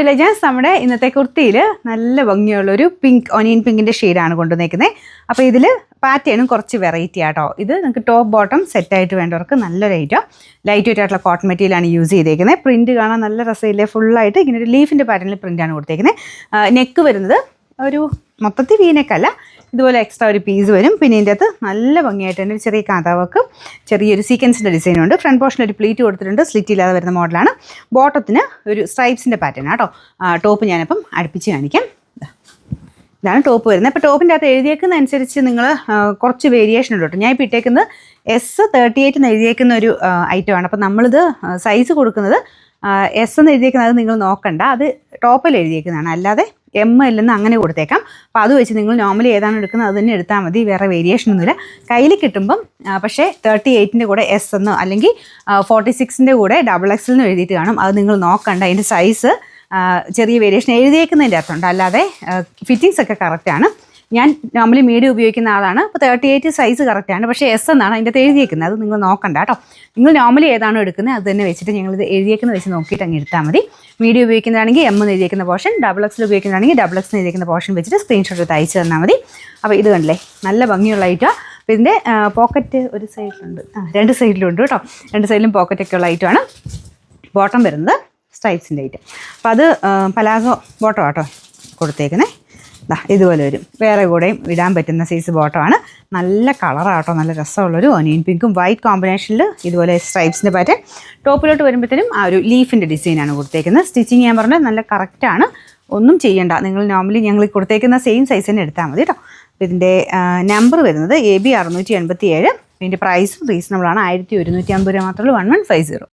Legends നമ്മുടെ ഇന്നത്തെ കുർത്തിയിൽ നല്ല ഭംഗിയുള്ളൊരു പിങ്ക് ഒനിയൻ പിങ്കിൻ്റെ ഷെയ്ഡാണ് കൊണ്ടുവന്നേക്കുന്നത്. അപ്പോൾ ഇതിൽ പാറ്റേണും കുറച്ച് വെറൈറ്റി ആട്ടോ. ഇത് നിങ്ങൾക്ക് ടോപ്പ് ബോട്ടം സെറ്റായിട്ട് വേണ്ടവർക്ക് നല്ലൊരു ഐറ്റം. ലൈറ്റ് വെയിറ്റ് ആയിട്ടുള്ള കോട്ടൺ മെറ്റീരിയലാണ് യൂസ് ചെയ്തേക്കുന്നത്. പ്രിൻറ്റ് കാണാൻ നല്ല രസമില്ലേ, ഫുള്ളായിട്ട് ഇങ്ങനെ ഒരു ലീഫിൻ്റെ പാറ്റേണിൽ പ്രിൻ്റാണ് കൊടുത്തേക്കുന്നത്. നെക്ക് വരുന്നത് ഒരു മൊത്തത്തിൽ വീനെക്കല്ല, ഇതുപോലെ എക്സ്ട്രാ ഒരു പീസ് വരും. പിന്നെ ഇതിൻ്റെ അകത്ത് നല്ല ഭംഗിയായിട്ട് തന്നെ ഒരു ചെറിയ കാന്താവർക്ക് ചെറിയൊരു സീക്വൻസിൻ്റെ ഡിസൈനുണ്ട്. ഫ്രണ്ട് പോർഷനിൽ ഒരു പ്ലീറ്റ് കൊടുത്തിട്ടുണ്ട്, സ്ലിറ്റ് ഇല്ലാതെ വരുന്ന മോഡലാണ്. ബോട്ടത്തിന് ഒരു സ്ട്രൈപ്സിൻ്റെ പാറ്റേൺ ആട്ടോ. ടോപ്പ് ഞാനിപ്പം അടുപ്പിച്ച് കാണിക്കാം. ഇതാണ് ടോപ്പ് വരുന്നത്. അപ്പോൾ ടോപ്പിൻ്റെ അകത്ത് എഴുതിയേക്കുന്ന അനുസരിച്ച് നിങ്ങൾ കുറച്ച് വേരിയേഷൻ ഉണ്ട് കേട്ടോ. ഞാൻ ഇപ്പോൾ ഇട്ടേക്കുന്നത് S38 എന്ന് എഴുതിയേക്കുന്ന ഒരു ഐറ്റമാണ്. അപ്പോൾ നമ്മളിത് സൈസ് കൊടുക്കുന്നത് S എന്ന് എഴുതിയേക്കുന്നത് നിങ്ങൾ നോക്കണ്ട, അത് ടോപ്പിൽ എഴുതിയേക്കുന്നതാണ്. അല്ലാതെ ML എന്ന് അങ്ങനെ കൊടുത്തേക്കാം. അപ്പോൾ അത് വെച്ച് നിങ്ങൾ നോർമലി ഏതാണ് എടുക്കുന്നത് അത് തന്നെ എടുത്താൽ മതി, വേറെ വേരിയേഷൻ ഒന്നുമില്ല. കയ്യിൽ കിട്ടുമ്പം പക്ഷേ 38ൻ്റെ കൂടെ S എന്നോ അല്ലെങ്കിൽ 46ൻ്റെ കൂടെ XXL എന്ന് എഴുതിയിട്ട് കാണും. അത് നിങ്ങൾ നോക്കണ്ട, അതിൻ്റെ സൈസ് ചെറിയ വേരിയേഷൻ എഴുതിയേക്കുന്നതിൻ്റെ അർത്ഥമുണ്ട്, അല്ലാതെ ഫിറ്റിങ്സ് ഒക്കെ കറക്റ്റാണ്. ഞാൻ നോർമലി മീഡിയം ഉപയോഗിക്കുന്ന ആളാണ്. അപ്പോൾ 38 സൈസ് കറക്റ്റാണ്, പക്ഷേ S എന്നാണ് അതിൻ്റെ അകത്ത് എഴുതിയേക്കുന്നത്. അത് നിങ്ങൾ നോക്കണ്ട കേട്ടോ. നിങ്ങൾ നോർമലി ഏതാണോ എടുക്കുന്നത് അത് തന്നെ വെച്ചിട്ട് ഞങ്ങളിത് എഴുതിയേക്കുന്നത് വെച്ച് നോക്കിയിട്ട് അങ്ങ് എടുത്താൽ മതി. മീഡിയം ഉപയോഗിക്കുന്നതാണെങ്കിൽ M എന്ന് എഴുതിയേക്കുന്ന പോർഷൻ, XXL ഉപയോഗിക്കുന്നതാണെങ്കിൽ XX എന്ന് എഴുതിയേക്കുന്ന പോർഷൻ വെച്ചിട്ട് സ്ക്രീൻഷോട്ട് എടുത്ത് അയച്ചു തന്നാൽ മതി. അപ്പോൾ ഇത് കണ്ടില്ലേ, നല്ല ഭംഗിയുള്ള ഐറ്റമാണ്. അപ്പോൾ ഇതിൻ്റെ പോക്കറ്റ് ഒരു സൈഡിലുണ്ട്, രണ്ട് സൈഡിലുണ്ട് കേട്ടോ. രണ്ട് സൈഡിലും പോക്കറ്റൊക്കെ ഉള്ള ഐറ്റമാണ്. ബോട്ടം വരുന്നത് സ്ട്രൈപ്സിൻ്റെ ഐറ്റം. അപ്പോൾ അത് പലാസോ ബോട്ടം ആട്ടോ കൊടുത്തേക്കുന്നത്. ഇതുപോലെ വരും. വേറെ കൂടെയും ഇടാൻ പറ്റുന്ന സൈസ് ബോട്ടമാണ്. നല്ല കളറാട്ടോ, നല്ല രസമുള്ളൊരു ഒനിയൻ പിങ്കും വൈറ്റ് കോമ്പിനേഷനിൽ ഇതുപോലെ സ്ട്രൈപ്സിൻ്റെ പാറ്റേൺ. ടോപ്പിലോട്ട് വരുമ്പോഴത്തേനും ആ ഒരു ലീഫിൻ്റെ ഡിസൈനാണ് കൊടുത്തേക്കുന്നത്. സ്റ്റിച്ചിങ് ഞാൻ പറഞ്ഞാൽ നല്ല കറക്റ്റാണ്, ഒന്നും ചെയ്യണ്ട. നിങ്ങൾ നോർമലി ഞങ്ങൾ കൊടുത്തേക്കുന്ന സെയിം സൈസ് തന്നെ എടുത്താൽ മതി കേട്ടോ. അപ്പോൾ ഇതിൻ്റെ നമ്പർ വരുന്നത് AB 687. ഇതിൻ്റെ പ്രൈസും റീസണബിളാണ്. 1150 രൂപ മാത്രമേ 1150.